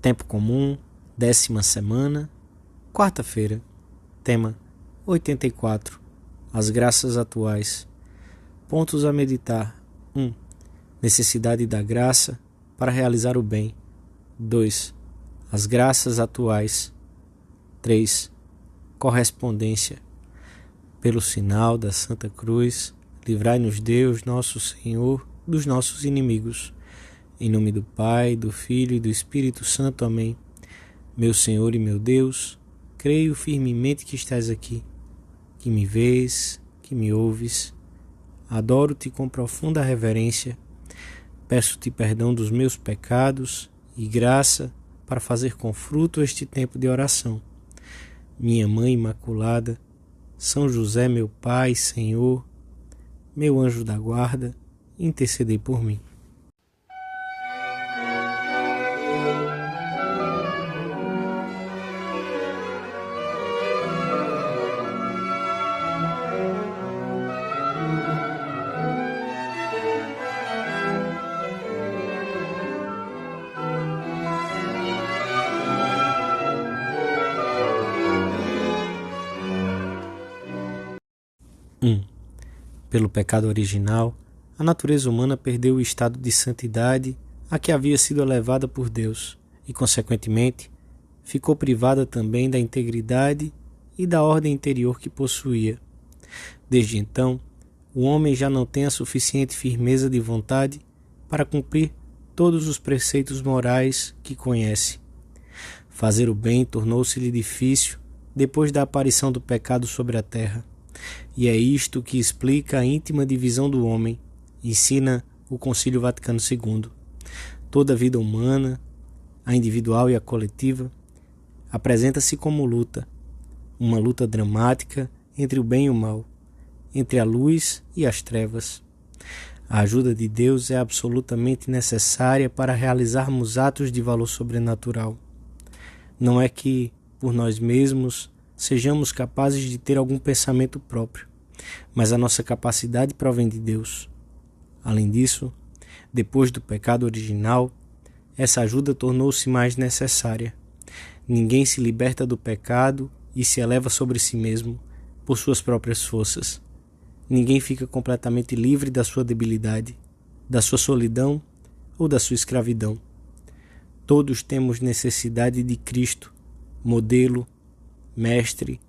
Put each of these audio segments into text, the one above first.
Tempo comum, 10ª semana, quarta-feira. Tema 84. As graças atuais. Pontos a meditar. 1. Necessidade da graça para realizar o bem. 2. As graças atuais. 3. Correspondência. Pelo sinal da Santa Cruz, livrai-nos Deus, nosso Senhor, dos nossos inimigos. Em nome do Pai, do Filho e do Espírito Santo. Amém. Meu Senhor e meu Deus, creio firmemente que estás aqui, que me vês, que me ouves. Adoro-te com profunda reverência. Peço-te perdão dos meus pecados e graça para fazer com fruto este tempo de oração. Minha Mãe Imaculada, São José, meu Pai, Senhor, meu anjo da guarda, intercedei por mim. Pelo pecado original, a natureza humana perdeu o estado de santidade a que havia sido elevada por Deus e, consequentemente, ficou privada também da integridade e da ordem interior que possuía. Desde então, o homem já não tem a suficiente firmeza de vontade para cumprir todos os preceitos morais que conhece. Fazer o bem tornou-se-lhe difícil depois da aparição do pecado sobre a terra. E é isto que explica a íntima divisão do homem, ensina o Concílio Vaticano II. Toda a vida humana, a individual e a coletiva, apresenta-se como luta, uma luta dramática entre o bem e o mal, entre a luz e as trevas. A ajuda de Deus é absolutamente necessária para realizarmos atos de valor sobrenatural. Não é que, por nós mesmos, sejamos capazes de ter algum pensamento próprio, mas a nossa capacidade provém de Deus. Além disso, depois do pecado original, essa ajuda tornou-se mais necessária. Ninguém se liberta do pecado e se eleva sobre si mesmo por suas próprias forças. Ninguém fica completamente livre da sua debilidade, da sua solidão ou da sua escravidão. Todos temos necessidade de Cristo, modelo, mestre,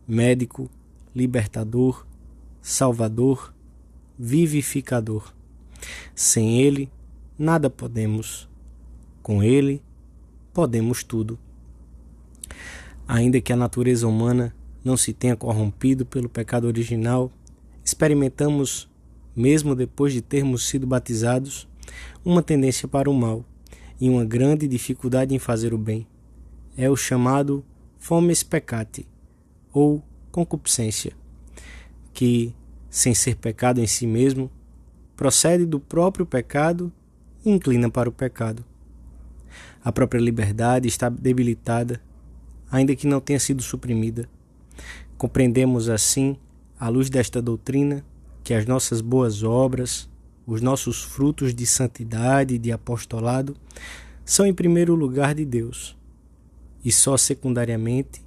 médico, libertador, salvador, vivificador. Sem ele, nada podemos. Com ele, podemos tudo. Ainda que a natureza humana não se tenha corrompido pelo pecado original, experimentamos, mesmo depois de termos sido batizados, uma tendência para o mal e uma grande dificuldade em fazer o bem. É o chamado fomes peccati, ou concupiscência, que, sem ser pecado em si mesmo, procede do próprio pecado e inclina para o pecado. A própria liberdade está debilitada, ainda que não tenha sido suprimida. Compreendemos assim, à luz desta doutrina, que as nossas boas obras, os nossos frutos de santidade e de apostolado, são em primeiro lugar de Deus, e só secundariamente,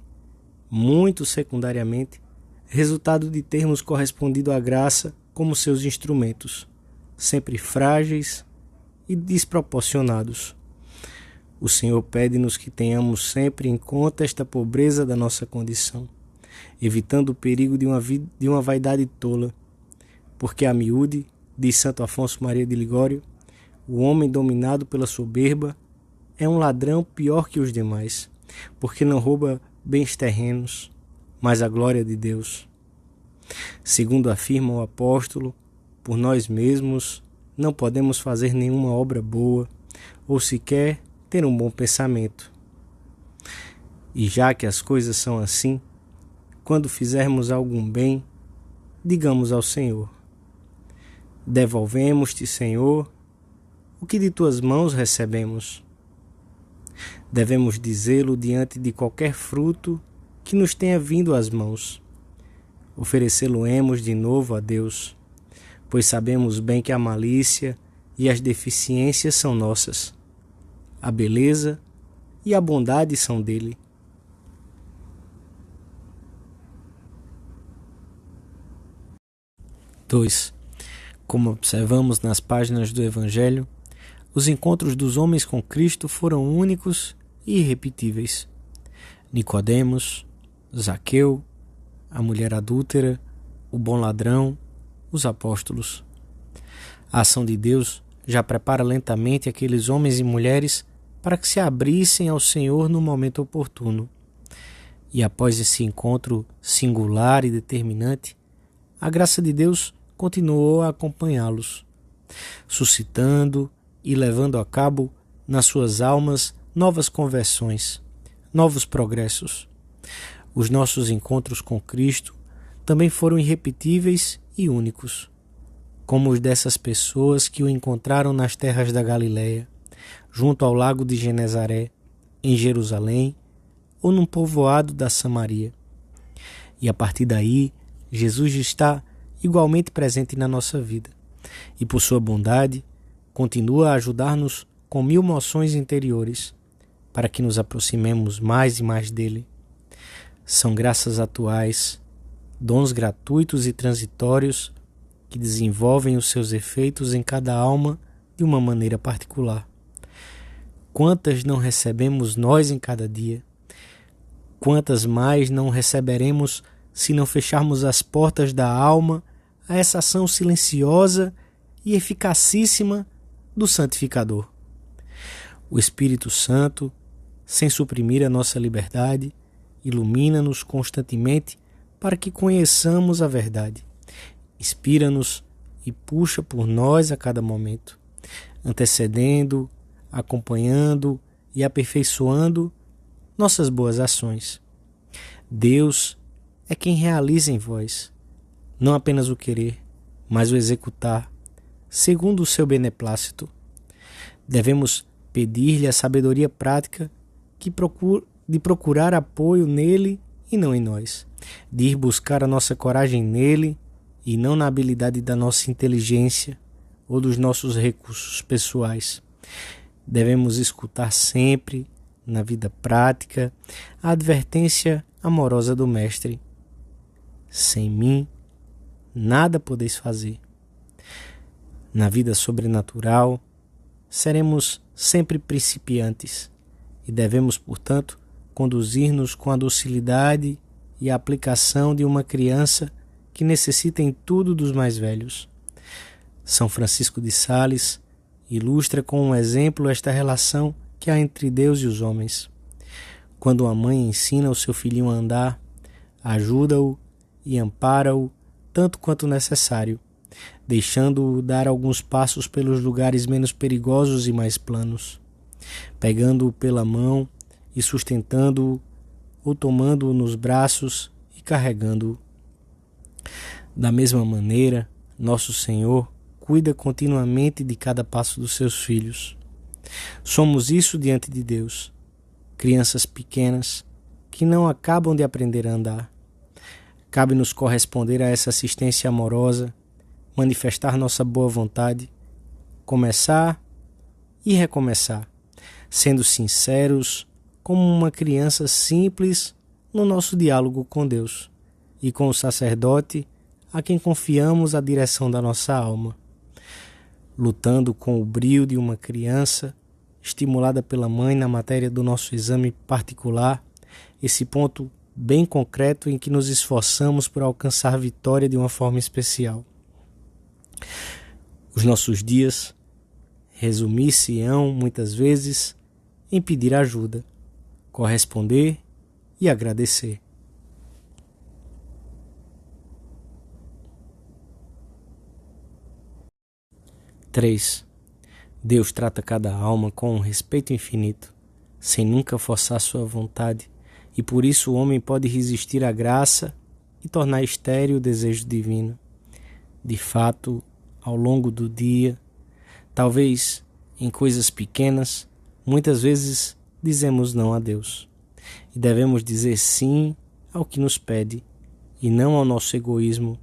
muito secundariamente, resultado de termos correspondido à graça como seus instrumentos, sempre frágeis e desproporcionados. O Senhor pede-nos que tenhamos sempre em conta esta pobreza da nossa condição, evitando o perigo de uma vaidade tola, porque a miúde, diz Santo Afonso Maria de Ligório, o homem dominado pela soberba é um ladrão pior que os demais, porque não rouba bens terrenos, mas a glória de Deus. Segundo afirma o apóstolo, por nós mesmos não podemos fazer nenhuma obra boa, ou sequer ter um bom pensamento. E já que as coisas são assim, quando fizermos algum bem, digamos ao Senhor: devolvemos-te, Senhor, o que de tuas mãos recebemos. Devemos dizê-lo diante de qualquer fruto que nos tenha vindo às mãos. Oferecê-lo-emos de novo a Deus, pois sabemos bem que a malícia e as deficiências são nossas. A beleza e a bondade são dele. Dois. Como observamos nas páginas do Evangelho, os encontros dos homens com Cristo foram únicos e irrepetíveis. Nicodemos, Zaqueu, a mulher adúltera, o bom ladrão, os apóstolos. A ação de Deus já prepara lentamente aqueles homens e mulheres para que se abrissem ao Senhor no momento oportuno. E após esse encontro singular e determinante, a graça de Deus continuou a acompanhá-los, suscitando e levando a cabo nas suas almas novas conversões, novos progressos. Os nossos encontros com Cristo também foram irrepetíveis e únicos, como os dessas pessoas que o encontraram nas terras da Galileia, junto ao lago de Genezaré, em Jerusalém ou num povoado da Samaria. E a partir daí, Jesus está igualmente presente na nossa vida e, por sua bondade, continua a ajudar-nos com 1000 moções interiores para que nos aproximemos mais e mais dele. São graças atuais, dons gratuitos e transitórios que desenvolvem os seus efeitos em cada alma de uma maneira particular. Quantas não recebemos nós em cada dia? Quantas mais não receberemos se não fecharmos as portas da alma a essa ação silenciosa e eficacíssima do Santificador? O Espírito Santo, sem suprimir a nossa liberdade, ilumina-nos constantemente para que conheçamos a verdade. Inspira-nos e puxa por nós a cada momento, antecedendo, acompanhando e aperfeiçoando nossas boas ações. Deus é quem realiza em vós, não apenas o querer, mas o executar, segundo o seu beneplácito. Devemos pedir-lhe a sabedoria prática de procurar apoio nele e não em nós, de ir buscar a nossa coragem nele e não na habilidade da nossa inteligência ou dos nossos recursos pessoais. Devemos escutar sempre, na vida prática, a advertência amorosa do Mestre: sem mim, nada podeis fazer. Na vida sobrenatural, seremos sempre principiantes e devemos, portanto, conduzir-nos com a docilidade e a aplicação de uma criança que necessita em tudo dos mais velhos. São Francisco de Sales ilustra com um exemplo esta relação que há entre Deus e os homens. Quando uma mãe ensina o seu filhinho a andar, ajuda-o e ampara-o tanto quanto necessário, deixando-o dar alguns passos pelos lugares menos perigosos e mais planos, pegando-o pela mão e sustentando-o, ou tomando-o nos braços e carregando-o. Da mesma maneira, nosso Senhor cuida continuamente de cada passo dos seus filhos. Somos isso diante de Deus, crianças pequenas que não acabam de aprender a andar. Cabe-nos corresponder a essa assistência amorosa, manifestar nossa boa vontade, começar e recomeçar, sendo sinceros como uma criança simples no nosso diálogo com Deus e com o sacerdote a quem confiamos a direção da nossa alma, lutando com o brio de uma criança, estimulada pela mãe na matéria do nosso exame particular, esse ponto bem concreto em que nos esforçamos por alcançar vitória de uma forma especial. Os nossos dias resumir-se-ão muitas vezes em pedir ajuda, corresponder e agradecer. Três. Deus trata cada alma com um respeito infinito, sem nunca forçar sua vontade, e por isso o homem pode resistir à graça e tornar estéril o desejo divino. De fato, ao longo do dia, talvez em coisas pequenas, muitas vezes dizemos não a Deus. E devemos dizer sim ao que nos pede, e não ao nosso egoísmo,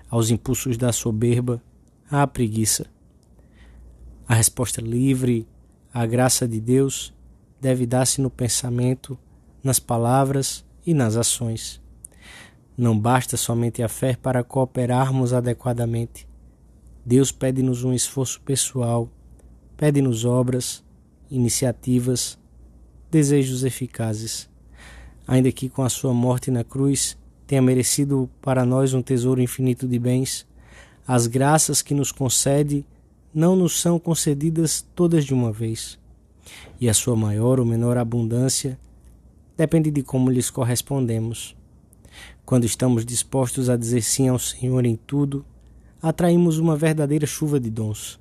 aos impulsos da soberba, à preguiça. A resposta livre à graça de Deus deve dar-se no pensamento, nas palavras e nas ações. Não basta somente a fé para cooperarmos adequadamente. Deus pede-nos um esforço pessoal, pede-nos obras, iniciativas, desejos eficazes. Ainda que com a sua morte na cruz tenha merecido para nós um tesouro infinito de bens, as graças que nos concede não nos são concedidas todas de uma vez. E a sua maior ou menor abundância depende de como lhes correspondemos. Quando estamos dispostos a dizer sim ao Senhor em tudo, atraímos uma verdadeira chuva de dons.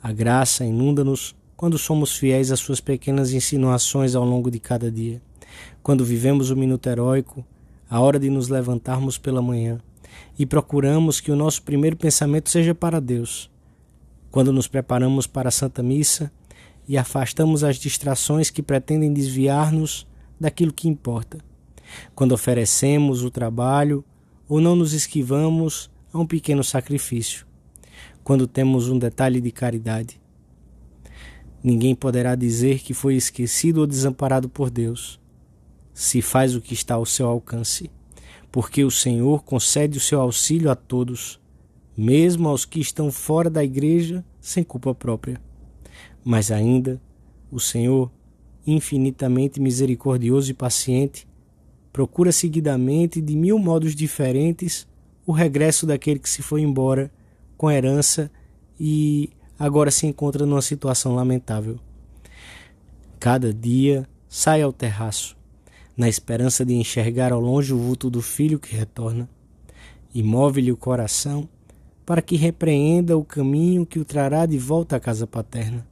A graça inunda-nos quando somos fiéis às suas pequenas insinuações ao longo de cada dia. Quando vivemos o minuto heróico, a hora de nos levantarmos pela manhã, e procuramos que o nosso primeiro pensamento seja para Deus. Quando nos preparamos para a Santa Missa e afastamos as distrações que pretendem desviar-nos daquilo que importa. Quando oferecemos o trabalho ou não nos esquivamos a um pequeno sacrifício. Quando temos um detalhe de caridade. Ninguém poderá dizer que foi esquecido ou desamparado por Deus, se faz o que está ao seu alcance, porque o Senhor concede o seu auxílio a todos, mesmo aos que estão fora da igreja sem culpa própria. Mas ainda, o Senhor, infinitamente misericordioso e paciente, procura seguidamente, de 1000 modos diferentes, o regresso daquele que se foi embora com herança e agora se encontra numa situação lamentável. Cada dia sai ao terraço, na esperança de enxergar ao longe o vulto do filho que retorna, e move-lhe o coração para que repreenda o caminho que o trará de volta à casa paterna.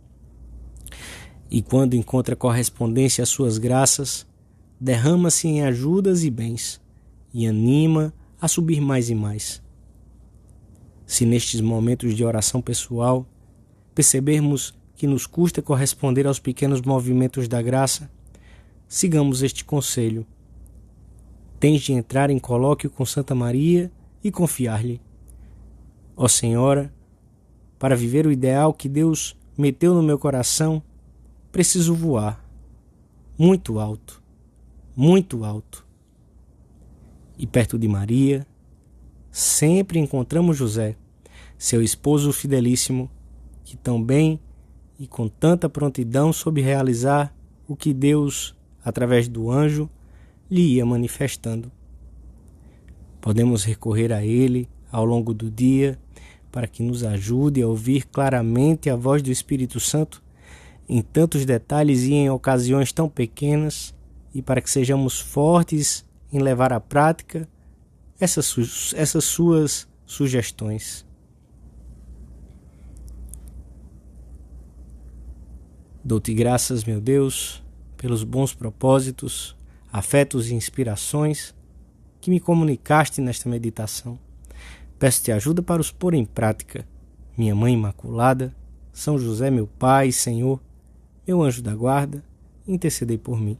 E quando encontra correspondência às suas graças, derrama-se em ajudas e bens, e anima a subir mais e mais. Se nestes momentos de oração pessoal percebermos que nos custa corresponder aos pequenos movimentos da graça, sigamos este conselho. Tens de entrar em colóquio com Santa Maria e confiar-lhe. Ó Senhora, para viver o ideal que Deus meteu no meu coração, preciso voar muito alto, muito alto. E perto de Maria, sempre encontramos José, seu esposo fidelíssimo, que tão bem e com tanta prontidão soube realizar o que Deus, através do anjo, lhe ia manifestando. Podemos recorrer a ele ao longo do dia para que nos ajude a ouvir claramente a voz do Espírito Santo em tantos detalhes e em ocasiões tão pequenas, e para que sejamos fortes em levar à prática essas suas sugestões. Dou-te graças, meu Deus, pelos bons propósitos, afetos e inspirações que me comunicaste nesta meditação. Peço-te ajuda para os pôr em prática. Minha Mãe Imaculada, São José, meu Pai e Senhor, meu anjo da guarda, intercedei por mim.